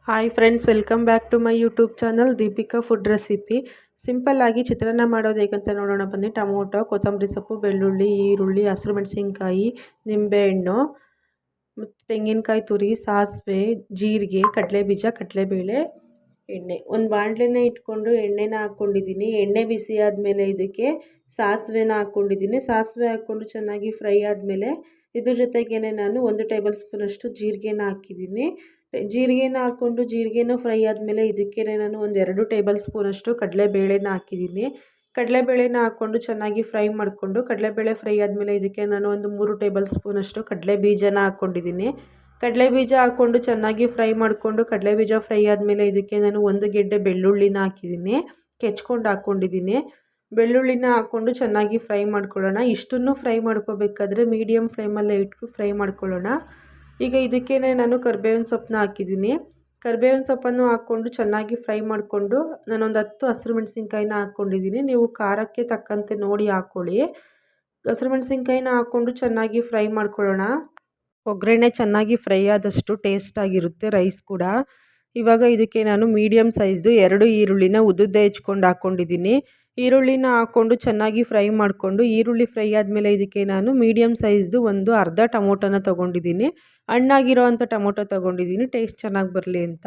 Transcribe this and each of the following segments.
Hi friends, welcome back to my YouTube channel Deepika food recipe. Simple ಆಗಿ ಚಿತ್ರಾನ್ನ ಮಾಡೋದು ಹೇಗಂತ ನೋಡೋಣ ಬನ್ನಿ. ಟೊಮೊಟೊ, ಕೊತ್ತಂಬರಿ ಸೊಪ್ಪು, ಬೆಳ್ಳುಳ್ಳಿ, ಈರುಳ್ಳಿ, ಹಸಿರು ಮೆಣಸಿನ್ಕಾಯಿ, ನಿಂಬೆಹಣ್ಣು ಮತ್ತು ತೆಂಗಿನಕಾಯಿ ತುರಿ, ಸಾಸಿವೆ, ಜೀರಿಗೆ, ಕಡಲೆಬೀಜ, ಕಡಲೆಬೇಳೆ, ಎಣ್ಣೆ. ಒಂದು ಬಾಣಲೆನ ಇಟ್ಕೊಂಡು ಎಣ್ಣೆನ ಹಾಕ್ಕೊಂಡಿದ್ದೀನಿ. ಎಣ್ಣೆ ಬಿಸಿ ಆದಮೇಲೆ ಇದಕ್ಕೆ ಸಾಸಿವೆನ ಹಾಕ್ಕೊಂಡಿದ್ದೀನಿ. ಸಾಸಿವೆ ಹಾಕ್ಕೊಂಡು ಚೆನ್ನಾಗಿ ಫ್ರೈ ಆದಮೇಲೆ ಇದ್ರ ಜೊತೆಗೇ ನಾನು 1 ಟೇಬಲ್ ಸ್ಪೂನಷ್ಟು ಜೀರಿಗೆನ ಹಾಕಿದ್ದೀನಿ. ಜೀರಿಗೆನ ಹಾಕ್ಕೊಂಡು ಜೀರಿಗೆನೂ ಫ್ರೈ ಆದಮೇಲೆ ಇದಕ್ಕೆ ನಾನು 2 ಟೇಬಲ್ ಸ್ಪೂನಷ್ಟು ಕಡಲೆಬೇಳೆನ ಹಾಕಿದ್ದೀನಿ. ಕಡಲೆಬೇಳೆನ ಹಾಕ್ಕೊಂಡು ಚೆನ್ನಾಗಿ ಫ್ರೈ ಮಾಡಿಕೊಂಡು ಕಡಲೆಬೇಳೆ ಫ್ರೈ ಆದಮೇಲೆ ಇದಕ್ಕೆ ನಾನು 3 ಟೇಬಲ್ ಸ್ಪೂನಷ್ಟು ಕಡಲೆಬೀಜನ ಹಾಕ್ಕೊಂಡಿದ್ದೀನಿ. ಕಡಲೆಬೀಜ ಹಾಕ್ಕೊಂಡು ಚೆನ್ನಾಗಿ ಫ್ರೈ ಮಾಡಿಕೊಂಡು ಕಡಲೆಬೀಜ ಫ್ರೈ ಆದಮೇಲೆ ಇದಕ್ಕೆ ನಾನು 1 ಗೆಡ್ಡೆ ಬೆಳ್ಳುಳ್ಳಿನ ಹಾಕಿದ್ದೀನಿ, ಕೆಚ್ಕೊಂಡು ಹಾಕ್ಕೊಂಡಿದ್ದೀನಿ. ಬೆಳ್ಳುಳ್ಳಿನ ಹಾಕ್ಕೊಂಡು ಚೆನ್ನಾಗಿ ಫ್ರೈ ಮಾಡ್ಕೊಳ್ಳೋಣ. ಇಷ್ಟನ್ನು ಫ್ರೈ ಮಾಡ್ಕೋಬೇಕಾದ್ರೆ ಮೀಡಿಯಮ್ ಫ್ಲೇಮಲ್ಲೇ ಇಟ್ಟು ಫ್ರೈ ಮಾಡ್ಕೊಳ್ಳೋಣ. ಈಗ ಇದಕ್ಕೇ ನಾನು ಕರಿಬೇವಿನ ಸೊಪ್ಪನ್ನ ಹಾಕಿದ್ದೀನಿ. ಕರಿಬೇವಿನ ಸೊಪ್ಪನ್ನು ಹಾಕ್ಕೊಂಡು ಚೆನ್ನಾಗಿ ಫ್ರೈ ಮಾಡಿಕೊಂಡು ನಾನೊಂದು 10 ಹಸಿರು ಮೆಣಸಿನ್ಕಾಯಿನ ಹಾಕ್ಕೊಂಡಿದ್ದೀನಿ. ನೀವು ಖಾರಕ್ಕೆ ತಕ್ಕಂತೆ ನೋಡಿ ಹಾಕ್ಕೊಳ್ಳಿ. ಹಸಿರು ಮೆಣಸಿನ್ಕಾಯಿನ ಹಾಕ್ಕೊಂಡು ಚೆನ್ನಾಗಿ ಫ್ರೈ ಮಾಡ್ಕೊಳ್ಳೋಣ. ಒಗ್ಗರಣೆ ಚೆನ್ನಾಗಿ ಫ್ರೈ ಆದಷ್ಟು ಟೇಸ್ಟಾಗಿರುತ್ತೆ ರೈಸ್ ಕೂಡ. ಇವಾಗ ಇದಕ್ಕೆ ನಾನು ಮೀಡಿಯಮ್ ಸೈಜ್ದು 2 ಈರುಳ್ಳಿನ ಉದ್ದುದ್ದೇ ಹೆಚ್ಕೊಂಡು ಹಾಕ್ಕೊಂಡಿದ್ದೀನಿ. ಈರುಳ್ಳಿನ ಹಾಕ್ಕೊಂಡು ಚೆನ್ನಾಗಿ ಫ್ರೈ ಮಾಡಿಕೊಂಡು ಈರುಳ್ಳಿ ಫ್ರೈ ಆದಮೇಲೆ ಇದಕ್ಕೆ ನಾನು ಮೀಡಿಯಮ್ ಸೈಜ್ದು ಒಂದು ಅರ್ಧ ಟೊಮೊಟೊನ ತೊಗೊಂಡಿದ್ದೀನಿ. ಹಣ್ಣಾಗಿರೋ ಅಂಥ ಟೊಮೊಟೊ ತೊಗೊಂಡಿದ್ದೀನಿ, ಟೇಸ್ಟ್ ಚೆನ್ನಾಗಿ ಬರಲಿ ಅಂತ.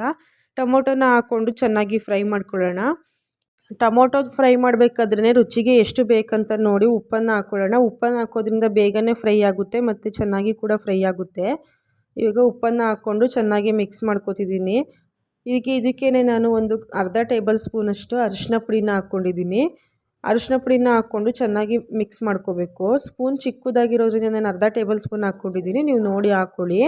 ಟೊಮೊಟೊನ ಹಾಕ್ಕೊಂಡು ಚೆನ್ನಾಗಿ ಫ್ರೈ ಮಾಡ್ಕೊಳ್ಳೋಣ. ಟೊಮೊಟೊ ಫ್ರೈ ಮಾಡಬೇಕಾದ್ರೆ ರುಚಿಗೆ ಎಷ್ಟು ಬೇಕಂತ ನೋಡಿ ಉಪ್ಪನ್ನು ಹಾಕ್ಕೊಳ್ಳೋಣ. ಉಪ್ಪನ್ನು ಹಾಕೋದ್ರಿಂದ ಬೇಗನೆ ಫ್ರೈ ಆಗುತ್ತೆ ಮತ್ತು ಚೆನ್ನಾಗಿ ಕೂಡ ಫ್ರೈ ಆಗುತ್ತೆ. ಇವಾಗ ಉಪ್ಪನ್ನು ಹಾಕ್ಕೊಂಡು ಚೆನ್ನಾಗಿ ಮಿಕ್ಸ್ ಮಾಡ್ಕೊತಿದ್ದೀನಿ. ಇದಕ್ಕೇ ನಾನು ಒಂದು ಅರ್ಧ ಟೇಬಲ್ ಸ್ಪೂನಷ್ಟು ಅರಿಶಿನ ಪುಡಿನ ಹಾಕ್ಕೊಂಡಿದ್ದೀನಿ. ಅರಿಶಿನ ಪುಡಿನ ಹಾಕ್ಕೊಂಡು ಚೆನ್ನಾಗಿ ಮಿಕ್ಸ್ ಮಾಡ್ಕೋಬೇಕು. ಸ್ಪೂನ್ ಚಿಕ್ಕದಾಗಿರೋದ್ರಿಂದ ನಾನು ಅರ್ಧ ಟೇಬಲ್ ಸ್ಪೂನ್ ಹಾಕ್ಕೊಂಡಿದ್ದೀನಿ, ನೀವು ನೋಡಿ ಹಾಕ್ಕೊಳ್ಳಿ.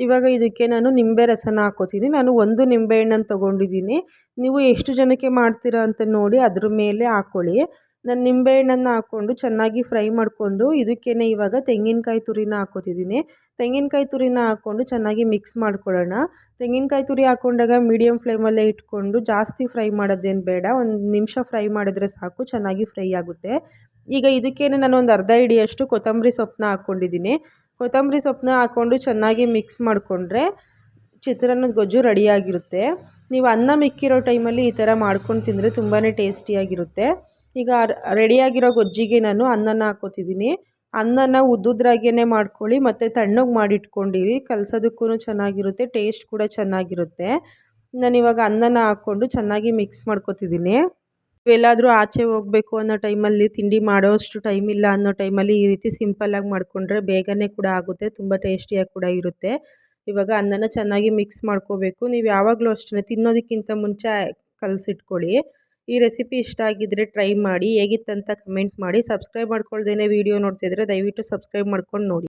ಇವಾಗ ಇದಕ್ಕೆ ನಾನು ನಿಂಬೆ ರಸನ ಹಾಕ್ಕೋತೀನಿ. ನಾನು 1 ನಿಂಬೆಹಣ್ಣನ್ನು ತೊಗೊಂಡಿದ್ದೀನಿ. ನೀವು ಎಷ್ಟು ಜನಕ್ಕೆ ಮಾಡ್ತೀರಾ ಅಂತ ನೋಡಿ ಅದ್ರ ಮೇಲೆ ಹಾಕ್ಕೊಳ್ಳಿ. ನಾನು ನಿಂಬೆಹಣ್ಣನ್ನು ಹಾಕ್ಕೊಂಡು ಚೆನ್ನಾಗಿ ಫ್ರೈ ಮಾಡ್ಕೊಂಡು ಇದಕ್ಕೇ ಇವಾಗ ತೆಂಗಿನಕಾಯಿ ತುರಿನ ಹಾಕ್ಕೋತಿದ್ದೀನಿ. ತೆಂಗಿನಕಾಯಿ ತುರಿನ ಹಾಕ್ಕೊಂಡು ಚೆನ್ನಾಗಿ ಮಿಕ್ಸ್ ಮಾಡ್ಕೊಳ್ಳೋಣ. ತೆಂಗಿನಕಾಯಿ ತುರಿ ಹಾಕ್ಕೊಂಡಾಗ ಮೀಡಿಯಮ್ ಫ್ಲೇಮಲ್ಲೇ ಇಟ್ಕೊಂಡು ಜಾಸ್ತಿ ಫ್ರೈ ಮಾಡೋದೇನು ಬೇಡ, 1 ನಿಮಿಷ ಫ್ರೈ ಮಾಡಿದ್ರೆ ಸಾಕು, ಚೆನ್ನಾಗಿ ಫ್ರೈ ಆಗುತ್ತೆ. ಈಗ ಇದಕ್ಕೇ ನಾನು ಒಂದು ಅರ್ಧ ಹಿಡಿಯಷ್ಟು ಕೊತ್ತಂಬರಿ ಸೊಪ್ಪನ್ನ ಹಾಕ್ಕೊಂಡಿದ್ದೀನಿ. ಕೊತ್ತಂಬರಿ ಸೊಪ್ಪನ್ನ ಹಾಕ್ಕೊಂಡು ಚೆನ್ನಾಗಿ ಮಿಕ್ಸ್ ಮಾಡಿಕೊಂಡ್ರೆ ಚಿತ್ರಾನ್ನದ ಗೊಜ್ಜು ರೆಡಿಯಾಗಿರುತ್ತೆ. ನೀವು ಅನ್ನ ಮಿಕ್ಕಿರೋ ಟೈಮಲ್ಲಿ ಈ ಥರ ಮಾಡ್ಕೊಂಡು ತಿಂದರೆ ತುಂಬಾ ಟೇಸ್ಟಿಯಾಗಿರುತ್ತೆ. ಈಗ ರೆಡಿಯಾಗಿರೋ ಗೊಜ್ಜಿಗೆ ನಾನು ಅನ್ನನ ಹಾಕ್ಕೋತಿದ್ದೀನಿ. ಅನ್ನನ ಉದ್ದುದ್ರಾಗೇ ಮಾಡ್ಕೊಳ್ಳಿ ಮತ್ತು ತಣ್ಣಗೆ ಮಾಡಿಟ್ಕೊಂಡಿರಿ, ಕಲಸೋದಕ್ಕೂ ಚೆನ್ನಾಗಿರುತ್ತೆ, ಟೇಸ್ಟ್ ಕೂಡ ಚೆನ್ನಾಗಿರುತ್ತೆ. ನಾನಿವಾಗ ಅನ್ನನ ಹಾಕ್ಕೊಂಡು ಚೆನ್ನಾಗಿ ಮಿಕ್ಸ್ ಮಾಡ್ಕೊತಿದ್ದೀನಿ. ಎಲ್ಲಾದರೂ ಆಚೆ ಹೋಗಬೇಕು ಅನ್ನೋ ಟೈಮಲ್ಲಿ, ತಿಂಡಿ ಮಾಡೋಷ್ಟು ಟೈಮ್ ಇಲ್ಲ ಅನ್ನೋ ಟೈಮಲ್ಲಿ ಈ ರೀತಿ ಸಿಂಪಲ್ಲಾಗಿ ಮಾಡಿಕೊಂಡ್ರೆ ಬೇಗನೆ ಕೂಡ ಆಗುತ್ತೆ, ತುಂಬ ಟೇಸ್ಟಿಯಾಗಿ ಕೂಡ ಇರುತ್ತೆ. ಇವಾಗ ಅನ್ನನ ಚೆನ್ನಾಗಿ ಮಿಕ್ಸ್ ಮಾಡ್ಕೋಬೇಕು. ನೀವು ಯಾವಾಗಲೂ ಅಷ್ಟೇ ತಿನ್ನೋದಕ್ಕಿಂತ ಮುಂಚೆ ಕಲಸಿಟ್ಕೊಳ್ಳಿ. ಈ ರೆಸಿಪಿ ಇಷ್ಟ ಆಗಿದ್ದರೆ ಟ್ರೈ ಮಾಡಿ, ಹೇಗಿತ್ತಂತ ಕಮೆಂಟ್ ಮಾಡಿ. ಸಬ್ಸ್ಕ್ರೈಬ್ ಮಾಡ್ಕೊಳ್ದೇ ವಿಡಿಯೋ ನೋಡ್ತಿದ್ರೆ ದಯವಿಟ್ಟು ಸಬ್ಸ್ಕ್ರೈಬ್ ಮಾಡ್ಕೊಂಡು ನೋಡಿ.